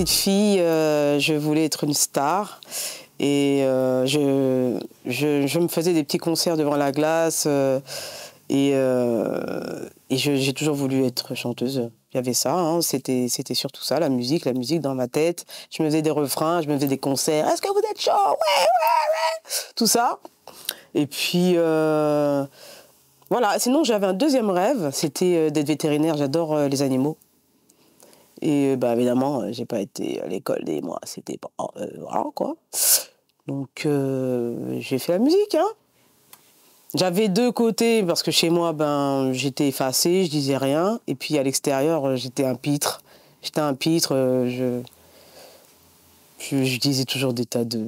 petite fille, je voulais être une star. Et je me faisais des petits concerts devant la glace. Et j'ai toujours voulu être chanteuse. Il y avait ça, hein, c'était surtout ça, la musique dans ma tête. Je me faisais des refrains, je me faisais des concerts. Est-ce que vous êtes chaud? Ouais, ouais, ouais. Tout ça. Et puis, voilà. Sinon, j'avais un deuxième rêve, c'était d'être vétérinaire. J'adore les animaux. Et bah, évidemment, j'ai pas été à l'école des mois. C'était pas... voilà, quoi. Donc, j'ai fait la musique, hein. J'avais deux côtés, parce que chez moi, ben, j'étais effacée, je disais rien. Et puis à l'extérieur, j'étais un pitre. J'étais un pitre, je disais toujours des tas de...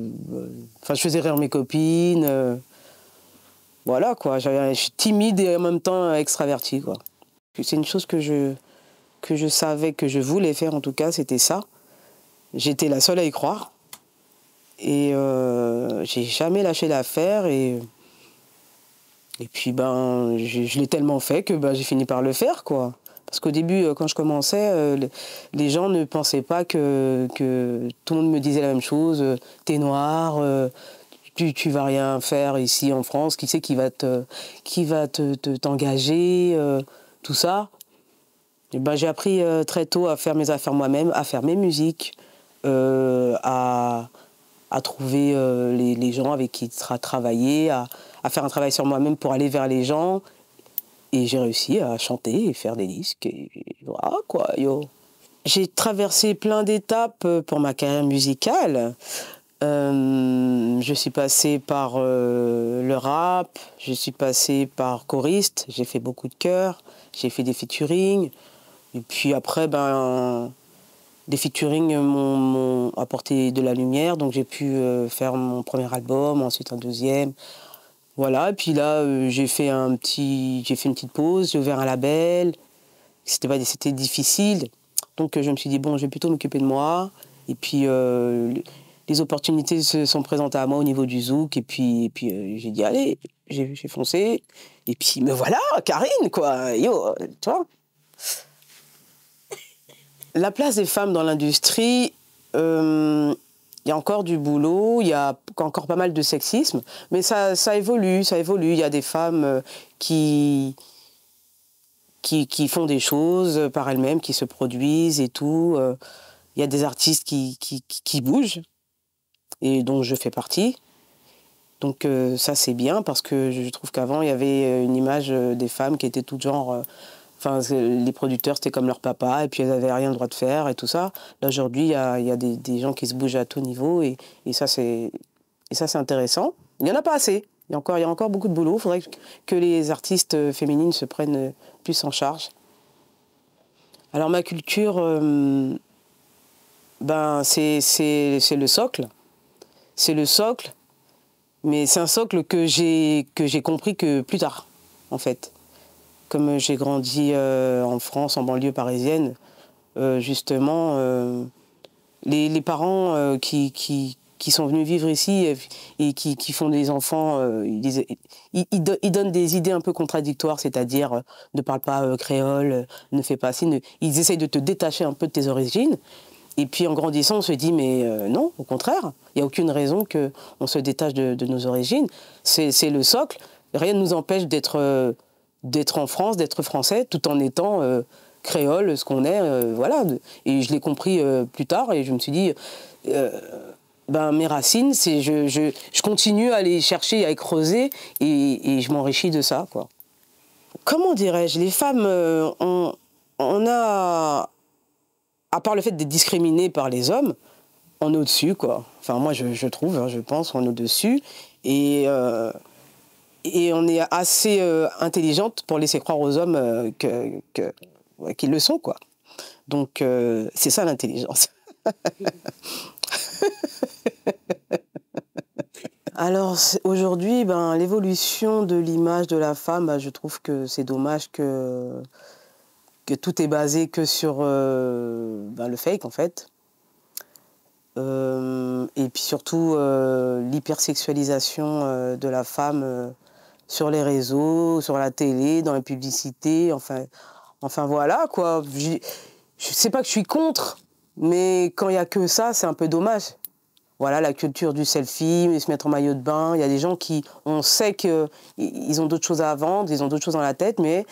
Enfin, je faisais rire mes copines. Voilà, quoi. Je suis timide et en même temps extravertie, quoi. C'est une chose que je savais, que je voulais faire, en tout cas, c'était ça. J'étais la seule à y croire. Et j'ai jamais lâché l'affaire et puis, ben, je l'ai tellement fait que ben, j'ai fini par le faire, quoi. Parce qu'au début, quand je commençais, les gens ne pensaient pas que tout le monde me disait la même chose. T'es noir, tu vas rien faire ici en France. Qui c'est qui va t'engager, tout ça. Et ben, j'ai appris très tôt à faire mes affaires moi-même, à faire mes musiques, à trouver les gens avec qui travailler, à faire un travail sur moi-même pour aller vers les gens. Et j'ai réussi à chanter et faire des disques. Et voilà, quoi, yo. J'ai traversé plein d'étapes pour ma carrière musicale. Je suis passée par le rap, je suis passée par choriste, j'ai fait beaucoup de chœurs, j'ai fait des featuring. Et puis après, ben, des featuring m'ont apporté de la lumière, donc j'ai pu faire mon premier album, ensuite un deuxième. Voilà, et puis là, j'ai fait une petite pause, j'ai ouvert un label. C'était difficile, donc je me suis dit, bon, je vais plutôt m'occuper de moi. Et puis, les opportunités se sont présentées à moi au niveau du zouk, et puis j'ai dit, allez, j'ai foncé. Et puis, me voilà, Karine, quoi, yo, tu vois. La place des femmes dans l'industrie, il y a encore du boulot, il y a encore pas mal de sexisme, mais ça évolue. Il y a des femmes qui font des choses par elles-mêmes, qui se produisent et tout. Il y a des artistes qui bougent, et dont je fais partie. Donc ça, c'est bien, parce que je trouve qu'avant, il y avait une image des femmes qui étaient toutes genre... Enfin, les producteurs, c'était comme leur papa, et puis elles n'avaient rien le droit de faire, et tout ça. Là, aujourd'hui, il y a des gens qui se bougent à tout niveau, et ça, c'est intéressant. Il n'y en a pas assez. Il y a encore beaucoup de boulot. Il faudrait que les artistes féminines se prennent plus en charge. Alors, ma culture, ben, c'est le socle. C'est le socle, mais c'est un socle que j'ai compris que plus tard, en fait. Comme j'ai grandi en France, en banlieue parisienne, justement, les parents qui sont venus vivre ici et qui font des enfants, ils donnent des idées un peu contradictoires, c'est-à-dire ne parle pas créole, ne fais pas ci, ils essayent de te détacher un peu de tes origines. Et puis en grandissant, on se dit, mais non, au contraire, il n'y a aucune raison qu'on se détache de nos origines. C'est le socle. Rien ne nous empêche d'être en France, d'être français, tout en étant créole, ce qu'on est, voilà. Et je l'ai compris plus tard, et je me suis dit, ben, mes racines, je continue à aller chercher, à les creuser, et je m'enrichis de ça, quoi. Comment dirais-je, les femmes, on a, à part le fait d'être discriminées par les hommes, on est au-dessus, quoi. Enfin, moi, je trouve, hein, je pense, on est au-dessus, et on est assez intelligente pour laisser croire aux hommes qu'ils le sont, quoi. Donc, c'est ça l'intelligence. Alors, aujourd'hui, ben, l'évolution de l'image de la femme, ben, je trouve que c'est dommage que tout est basé que sur ben, le fake, en fait. Et puis surtout, l'hypersexualisation de la femme sur les réseaux, sur la télé, dans les publicités, enfin voilà, quoi. Je sais pas que je suis contre, Mais quand il n'y a que ça, c'est un peu dommage. Voilà, la culture du selfie, se mettre en maillot de bain. Il y a des gens qui, on sait qu'ils ont d'autres choses à vendre, ils ont d'autres choses dans la tête, mais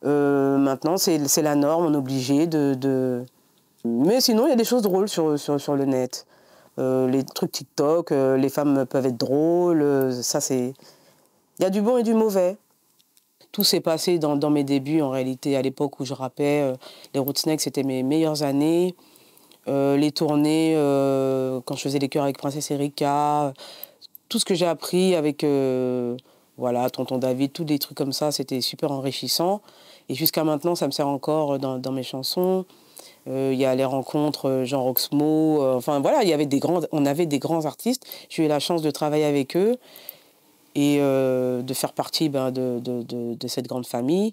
maintenant, c'est la norme, on est obligé de... Mais sinon, il y a des choses drôles sur le net. Les trucs TikTok, les femmes peuvent être drôles, ça c'est... Il y a du bon et du mauvais. Tout s'est passé dans mes débuts, en réalité, à l'époque où je rappais. Les Rootsnakes, c'était mes meilleures années. Les tournées, quand je faisais les chœurs avec Princesse Erika, tout ce que j'ai appris avec voilà, Tonton David, tous des trucs comme ça, c'était super enrichissant. Et jusqu'à maintenant, ça me sert encore dans mes chansons. Il y a les rencontres Jean Roxmo, enfin voilà, on avait des grands artistes. J'ai eu la chance de travailler avec eux et de faire partie de cette grande famille.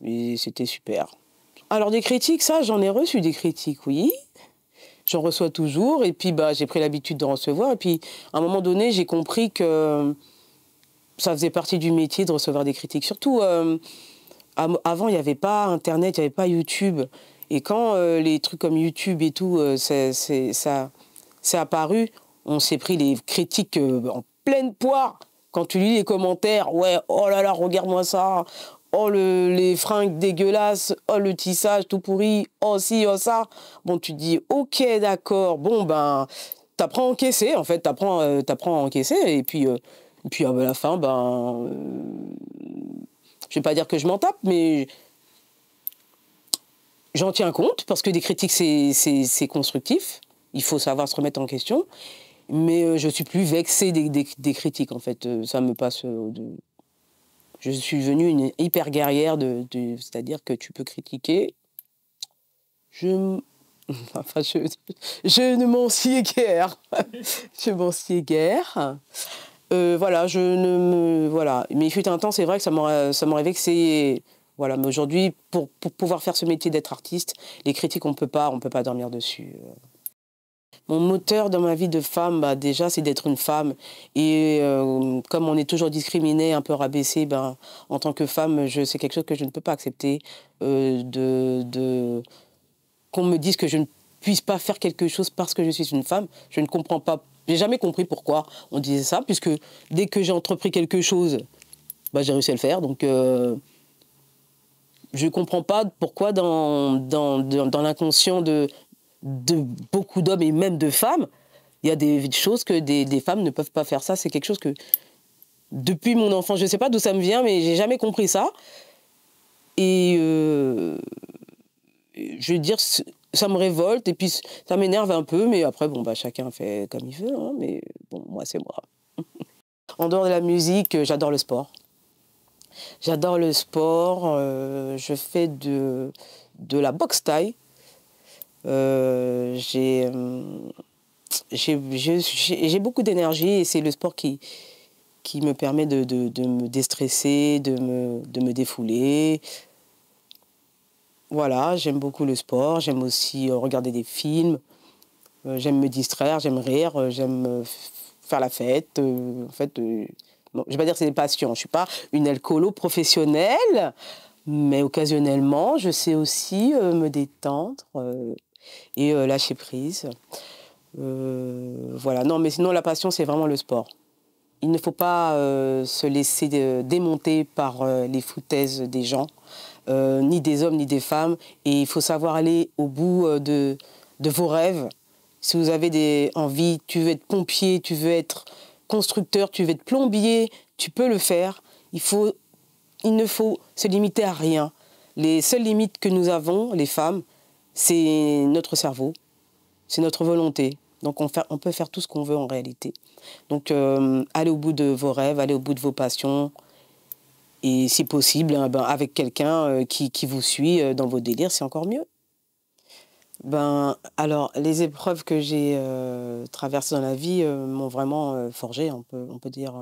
Et c'était super. Alors des critiques, ça, j'en ai reçu des critiques, oui. J'en reçois toujours et puis j'ai pris l'habitude de recevoir. Et puis à un moment donné, j'ai compris que ça faisait partie du métier de recevoir des critiques. Surtout, avant, il n'y avait pas Internet, il n'y avait pas YouTube. Et quand les trucs comme YouTube et tout, c'est apparu, on s'est pris les critiques en pleine poire. Quand tu lis les commentaires, ouais, oh là là, regarde-moi ça, oh les fringues dégueulasses, oh le tissage tout pourri, oh ci, oh ça. Bon, tu te dis, ok, d'accord, bon, t'apprends à encaisser, en fait, t'apprends à encaisser, et puis à la fin, je vais pas dire que je m'en tape, mais j'en tiens compte, parce que des critiques, c'est constructif. Il faut savoir se remettre en question. Mais je suis plus vexée des critiques, en fait. Ça me passe... Je suis devenue une hyper guerrière, c'est-à-dire que tu peux critiquer. Enfin, je ne m'en suis guère. Je m'en suis guère. Voilà, voilà. Mais il fut un temps, c'est vrai que ça m'aurait vexée. Voilà, mais aujourd'hui, pour pouvoir faire ce métier d'être artiste, les critiques, on peut pas dormir dessus. Mon moteur dans ma vie de femme, déjà, c'est d'être une femme. Et comme on est toujours discriminé, un peu rabaissé, en tant que femme, c'est quelque chose que je ne peux pas accepter. Qu'on me dise que je ne puisse pas faire quelque chose parce que je suis une femme. Je ne comprends pas. J'ai jamais compris pourquoi on disait ça, puisque dès que j'ai entrepris quelque chose, j'ai réussi à le faire. Donc, je ne comprends pas pourquoi dans l'inconscient de beaucoup d'hommes et même de femmes, il y a des choses que des femmes ne peuvent pas faire. Ça, c'est quelque chose que, depuis mon enfance, je ne sais pas d'où ça me vient, mais j'ai jamais compris ça. Et je veux dire, ça me révolte et puis ça m'énerve un peu, mais après, chacun fait comme il veut, hein, mais bon, moi, c'est moi. En dehors de la musique, j'adore le sport. J'adore le sport, je fais de la boxe thaï. J'ai beaucoup d'énergie et c'est le sport qui me permet de me déstresser, de me défouler. Voilà, j'aime beaucoup le sport, j'aime aussi regarder des films, j'aime me distraire, j'aime rire, j'aime faire la fête. En fait, bon, je ne vais pas dire que c'est des passions, je ne suis pas une alcoolo professionnelle, mais occasionnellement, je sais aussi me détendre et lâcher prise. Voilà, non, mais sinon, la passion, c'est vraiment le sport. Il ne faut pas se laisser démonter par les foutaises des gens, ni des hommes, ni des femmes. Et il faut savoir aller au bout de vos rêves. Si vous avez des envies, tu veux être pompier, tu veux être constructeur, tu veux être plombier, tu peux le faire. Il ne faut se limiter à rien. Les seules limites que nous avons, les femmes, c'est notre cerveau, c'est notre volonté. Donc on peut faire tout ce qu'on veut en réalité. Donc allez au bout de vos rêves, allez au bout de vos passions. Et si possible, avec quelqu'un qui vous suit dans vos délires, c'est encore mieux. Alors, les épreuves que j'ai traversées dans la vie m'ont vraiment forgé, on peut dire.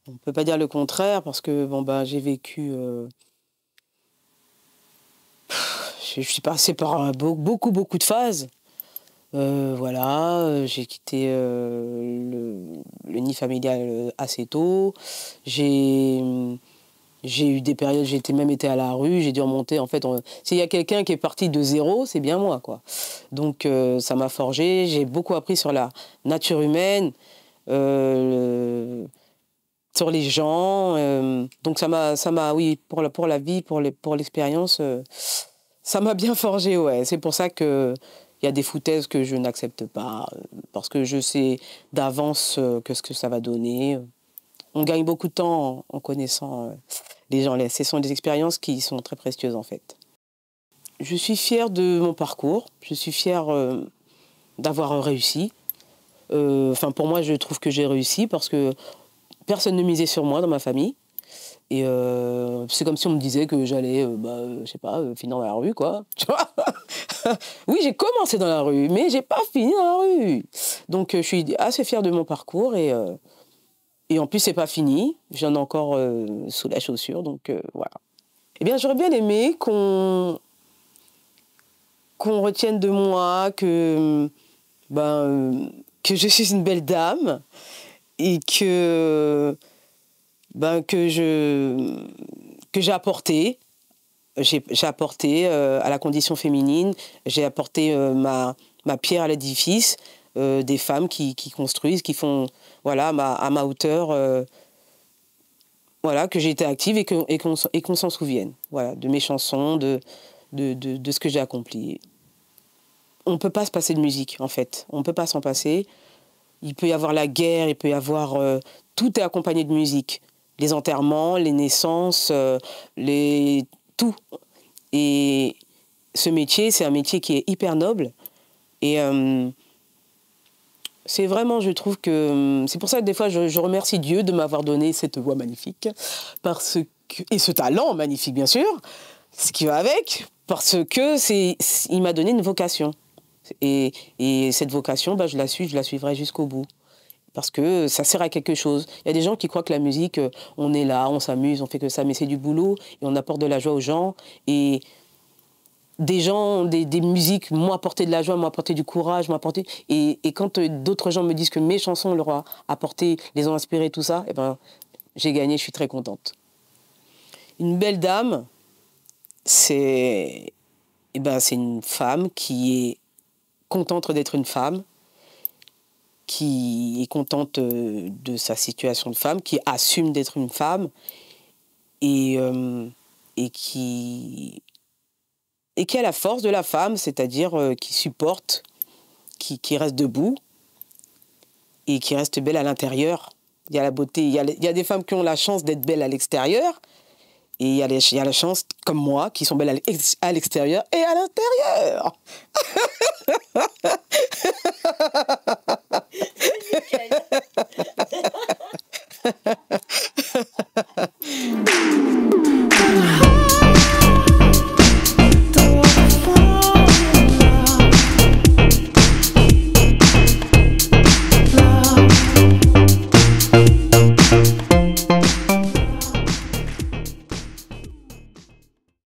On peut pas dire le contraire parce que j'ai vécu. Je suis passée par beaucoup de phases. Voilà, j'ai quitté le nid familial assez tôt. J'ai J'ai eu des périodes, même été à la rue, j'ai dû remonter. En fait, s'il y a quelqu'un qui est parti de zéro, c'est bien moi, quoi. Donc, ça m'a forgé. J'ai beaucoup appris sur la nature humaine, sur les gens. Donc, oui, pour la vie, pour l'expérience, ça m'a bien forgé, ouais. C'est pour ça que il y a des foutaises que je n'accepte pas, parce que je sais d'avance que ce que ça va donner. On gagne beaucoup de temps en connaissant les gens. Ce sont des expériences qui sont très précieuses, en fait. Je suis fière de mon parcours. Je suis fière d'avoir réussi. Enfin, pour moi, je trouve que j'ai réussi parce que personne ne misait sur moi dans ma famille. Et c'est comme si on me disait que j'allais, je sais pas, finir dans la rue, quoi. Tu vois. Oui, j'ai commencé dans la rue, mais j'ai pas fini dans la rue. Donc, je suis assez fière de mon parcours et en plus, c'est pas fini. J'en ai encore sous la chaussure, donc voilà. Eh bien, j'aurais bien aimé qu'on retienne de moi que je suis une belle dame et que j'ai apporté. J'ai apporté à la condition féminine, j'ai apporté ma pierre à l'édifice des femmes qui construisent, qui font, voilà, à ma hauteur, voilà, que j'ai été active et qu'on s'en souvienne, voilà, de mes chansons, de ce que j'ai accompli. On ne peut pas se passer de musique, en fait. On ne peut pas s'en passer. Il peut y avoir la guerre, il peut y avoir... tout est accompagné de musique. Les enterrements, les naissances, tout. Et ce métier, c'est un métier qui est hyper noble. Et c'est vraiment, je trouve que... C'est pour ça que des fois, je remercie Dieu de m'avoir donné cette voix magnifique. Et ce talent magnifique, bien sûr, ce qui va avec, parce que il m'a donné une vocation. Et cette vocation, je la suivrai jusqu'au bout. Parce que ça sert à quelque chose. Il y a des gens qui croient que la musique, on est là, on s'amuse, on fait que ça, mais c'est du boulot, et on apporte de la joie aux gens. Et des musiques m'ont apporté de la joie, m'ont apporté du courage, m'ont apporté... Et quand d'autres gens me disent que mes chansons leur ont apporté, les ont inspirés, tout ça, eh ben, j'ai gagné, je suis très contente. Une belle dame, c'est une femme qui est contente d'être une femme, qui est contente de sa situation de femme, qui assume d'être une femme et qui a la force de la femme, c'est-à-dire qui supporte, qui reste debout et qui reste belle à l'intérieur. Il y a la beauté, il y a des femmes qui ont la chance d'être belles à l'extérieur et il y a la chance, comme moi, qui sont belles à l'extérieur et à l'intérieur.